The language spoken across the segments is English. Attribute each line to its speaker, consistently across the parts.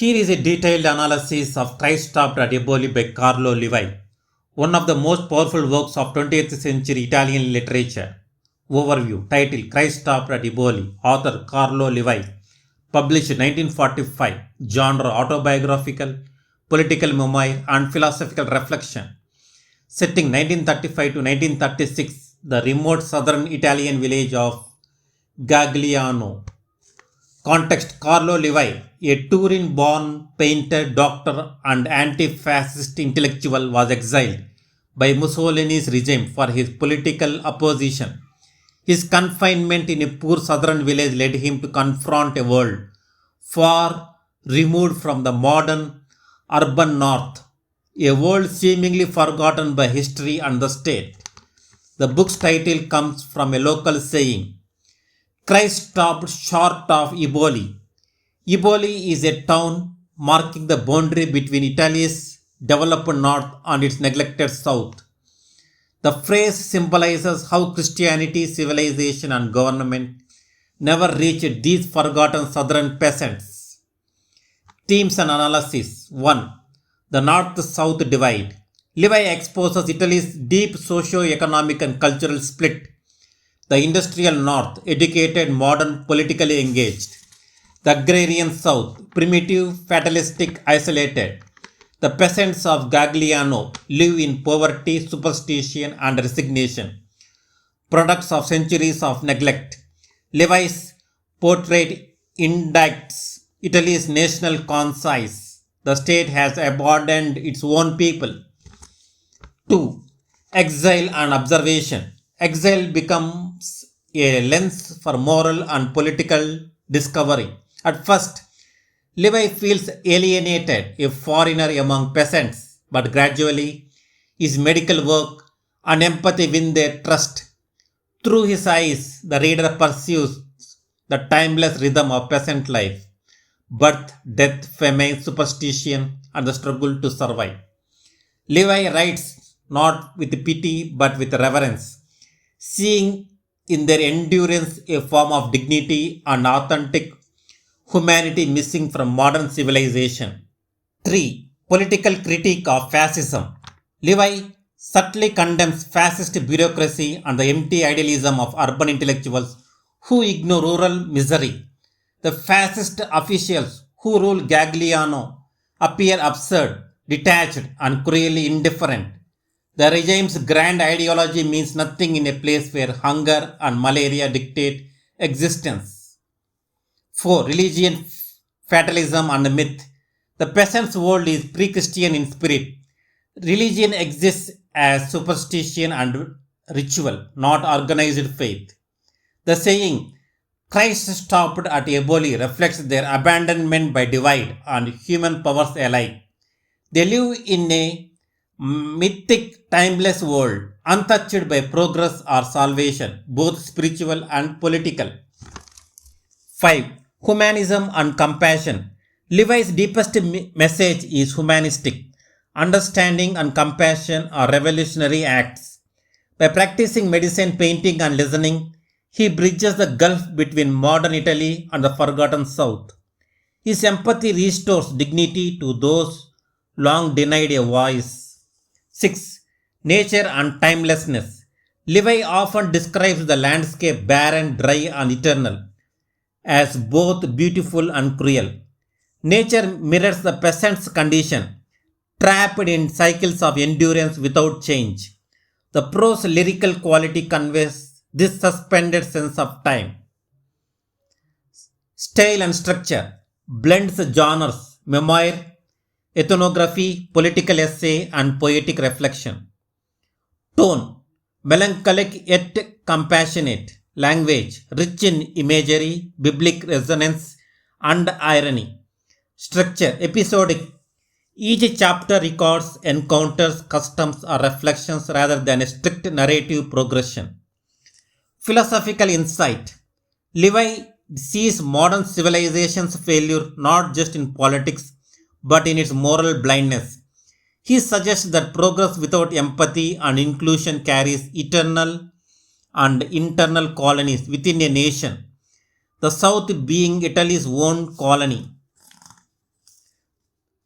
Speaker 1: Here is a detailed analysis of Christ Stopped at Eboli by Carlo Levi, one of the most powerful works of 20th century Italian literature. Overview. Title: Christ Stopped at Eboli. Author Carlo Levi. Published 1945. Genre: autobiographical, political memoir and philosophical reflection. Setting: 1935 to 1936. The remote southern Italian village of Gagliano. Context: Carlo Levi, a Turin-born painter, doctor and anti-fascist intellectual, was exiled by Mussolini's regime for his political opposition. His confinement in a poor southern village led him to confront a world far removed from the modern urban north, a world seemingly forgotten by history and the state. The book's title comes from a local saying: Christ stopped short of Eboli. Eboli is a town marking the boundary between Italy's developed north and its neglected south. The phrase symbolizes how Christianity, civilization, and government never reached these forgotten southern peasants. Themes and analysis. 1. The North-South divide. Levi exposes Italy's deep socio-economic and cultural split. The industrial north, educated, modern, politically engaged. The agrarian south, primitive, fatalistic, isolated. The peasants of Gagliano live in poverty, superstition, and resignation, products of centuries of neglect. Levi's portrait indicts Italy's national conscience. The state has abandoned its own people. 2. Exile and observation. Exile becomes a lens for moral and political discovery. At first, Levi feels alienated, a foreigner among peasants, but gradually his medical work and empathy win their trust. Through his eyes, the reader pursues the timeless rhythm of peasant life: birth, death, famine, superstition, and the struggle to survive. Levi writes not with pity but with reverence, seeing in their endurance a form of dignity and authentic humanity missing from modern civilization. 3. Political critique of fascism. Levi subtly condemns fascist bureaucracy and the empty idealism of urban intellectuals who ignore rural misery. The fascist officials who rule Gagliano appear absurd, detached, and cruelly indifferent. The regime's grand ideology means nothing in a place where hunger and malaria dictate existence. 4. Religion, fatalism, and myth. The peasant's world is pre-Christian in spirit. Religion exists as superstition and ritual, not organized faith. The saying, Christ stopped at Eboli, reflects their abandonment by divide and human powers alike. They live in a mythic, timeless world, untouched by progress or salvation, both spiritual and political. 5. Humanism and compassion. Levi's deepest message is humanistic. Understanding and compassion are revolutionary acts. By practicing medicine, painting, and listening, he bridges the gulf between modern Italy and the forgotten South. His empathy restores dignity to those long denied a voice. 6. Nature and timelessness. Levi often describes the landscape barren, dry, and eternal as both beautiful and cruel. Nature mirrors the peasant's condition, trapped in cycles of endurance without change. The prose lyrical quality conveys this suspended sense of time. Style and structure. Blends genres: memoir, ethnography, political essay, and poetic reflection. Tone. Melancholic yet compassionate. Language: rich in imagery, biblical resonance, and irony. Structure: episodic. Each chapter records encounters, customs, or reflections rather than a strict narrative progression. Philosophical insight. Levi sees modern civilization's failure not just in politics but in its moral blindness. He suggests that progress without empathy and inclusion carries eternal and internal colonies within a nation, the South being Italy's own colony.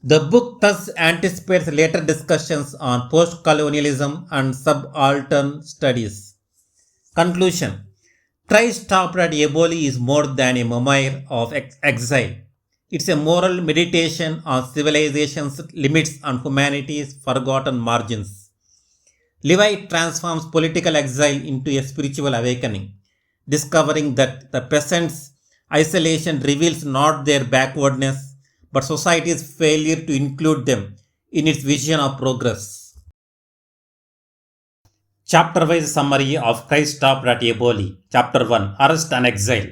Speaker 1: The book thus anticipates later discussions on post-colonialism and subaltern studies. Conclusion: Christ Stopped at Eboli is more than a memoir of exile. It's a moral meditation on civilization's limits and humanity's forgotten margins. Levi transforms political exile into a spiritual awakening, discovering that the peasants' isolation reveals not their backwardness but society's failure to include them in its vision of progress. Chapter wise summary of Christ Stopped at Eboli. Chapter 1: Arrest and Exile.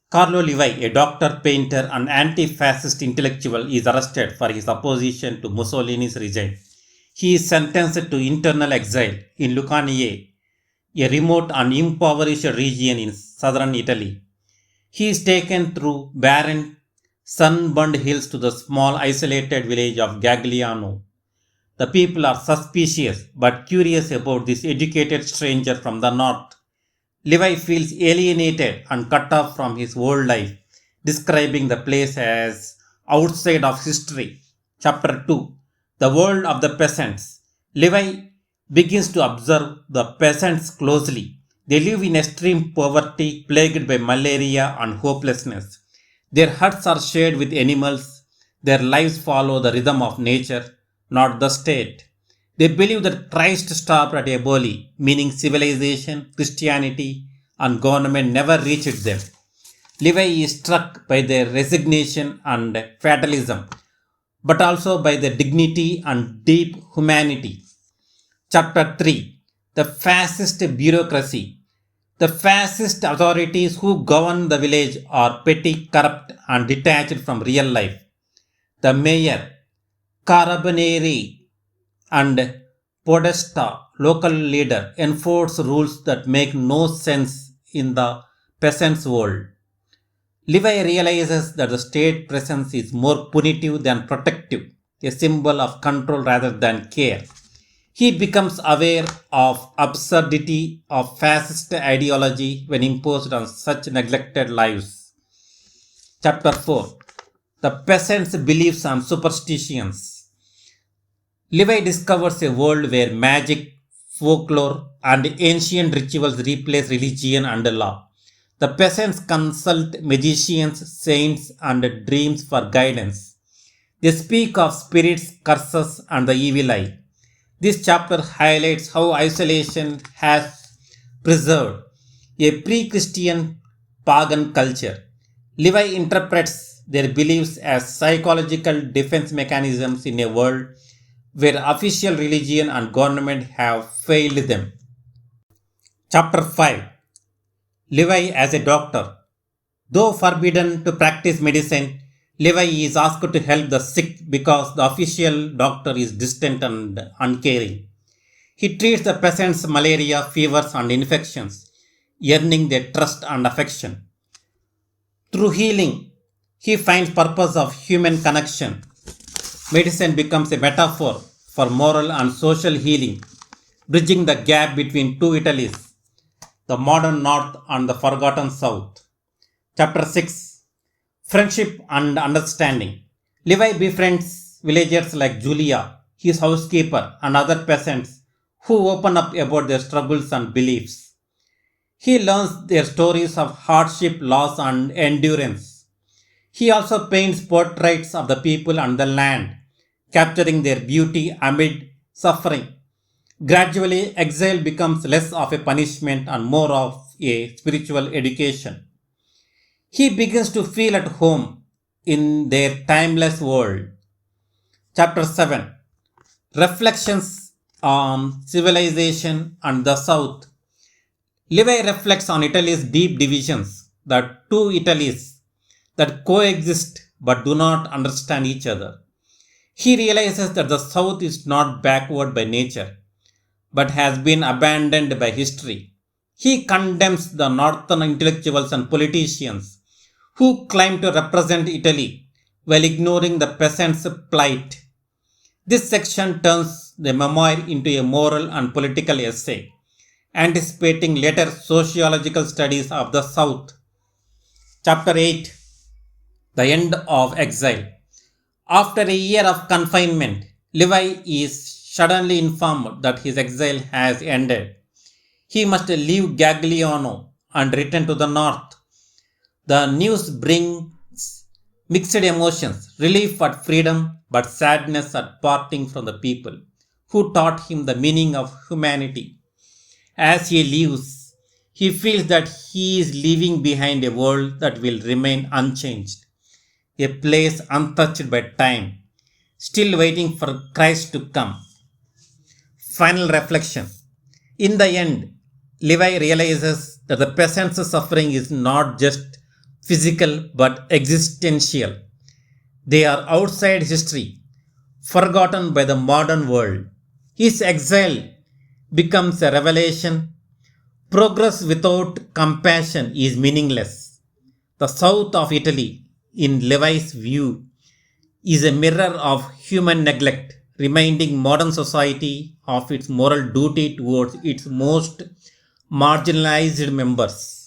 Speaker 1: Carlo Levi, a doctor, painter, and anti fascist intellectual, is arrested for his opposition to Mussolini's regime. He is sentenced to internal exile in Lucania, a remote and impoverished region in southern Italy. He is taken through barren, sunburned hills to the small isolated village of Gagliano. The people are suspicious but curious about this educated stranger from the north. Levi feels alienated and cut off from his old life, describing the place as outside of history. Chapter 2: The World of the Peasants. Levi begins to observe the peasants closely. They live in extreme poverty, plagued by malaria and hopelessness. Their huts are shared with animals. Their lives follow the rhythm of nature, not the state. They believe that Christ stopped at Eboli, meaning civilization, Christianity, and government never reached them. Levi is struck by their resignation and fatalism, but also by their dignity and deep humanity. Chapter 3: The Fascist Bureaucracy. The fascist authorities who govern the village are petty, corrupt, and detached from real life. The mayor, Carabinieri, and Podesta, local leader, enforce rules that make no sense in the peasant's world. Levi realizes that the state presence is more punitive than protective, a symbol of control rather than care. He becomes aware of absurdity of fascist ideology when imposed on such neglected lives. Chapter 4: The Peasants' Beliefs and Superstitions. Levi discovers a world where magic, folklore, and ancient rituals replace religion and law. The peasants consult magicians, saints, and dreams for guidance. They speak of spirits, curses, and the evil eye. This chapter highlights how isolation has preserved a pre Christian pagan culture. Levi interprets their beliefs as psychological defense mechanisms in a world where official religion and government have failed them. Chapter 5: Levi as a doctor. Though forbidden to practice medicine, Levi is asked to help the sick because the official doctor is distant and uncaring. He treats the peasants' malaria, fevers, and infections, earning their trust and affection. Through healing, he finds purpose of human connection. Medicine becomes a metaphor for moral and social healing, bridging the gap between two Italies, the modern North and the forgotten South. Chapter 6: Friendship and Understanding. Levi befriends villagers like Julia, his housekeeper, and other peasants who open up about their struggles and beliefs. He learns their stories of hardship, loss, and endurance. He also paints portraits of the people and the land, capturing their beauty amid suffering. Gradually, exile becomes less of a punishment and more of a spiritual education. He begins to feel at home in their timeless world. Chapter 7: Reflections on Civilization and the South. Levi reflects on Italy's deep divisions, the two Italies that coexist but do not understand each other. He realizes that the South is not backward by nature, but has been abandoned by history. He condemns the northern intellectuals and politicians who claim to represent Italy while ignoring the peasants' plight. This section turns the memoir into a moral and political essay, anticipating later sociological studies of the South. Chapter 8: The End of Exile. After a year of confinement, Levi is suddenly informed that his exile has ended. He must leave Gagliano and return to the north. The news brings mixed emotions, relief at freedom, but sadness at parting from the people who taught him the meaning of humanity. As he leaves, he feels that he is leaving behind a world that will remain unchanged, a place untouched by time, still waiting for Christ to come. Final reflection. In the end, Levi realizes that the peasant's suffering is not just physical but existential. They are outside history, forgotten by the modern world. His exile becomes a revelation. Progress without compassion is meaningless. The south of Italy, in Levi's view, is a mirror of human neglect, reminding modern society of its moral duty towards its most marginalized members.